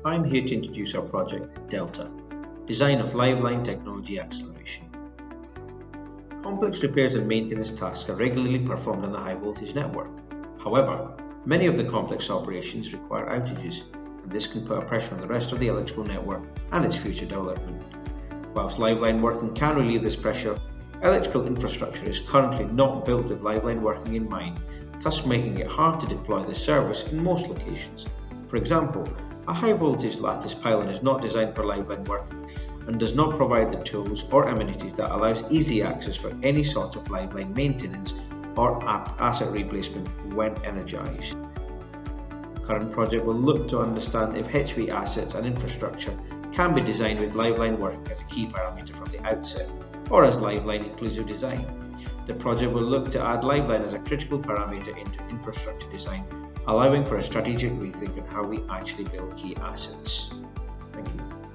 I'm here to introduce our project, DELLTA, Design of Live Line Technology Acceleration. Complex repairs and maintenance tasks are regularly performed on the high voltage network. However, many of the complex operations require outages, and this can put a pressure on the rest of the electrical network and its future development. Whilst live line working can relieve this pressure, electrical infrastructure is currently not built with live line working in mind, thus making it hard to deploy this service in most locations. For example, a high voltage lattice pylon is not designed for live line working and does not provide the tools or amenities that allows easy access for any sort of live line maintenance or asset replacement when energized. The current project will look to understand if HV assets and infrastructure can be designed with live line working as a key parameter from the outset, or as live line inclusive design. The project will look to add live line as a critical parameter into infrastructure design, allowing for a strategic rethink on how we actually build key assets. Thank you.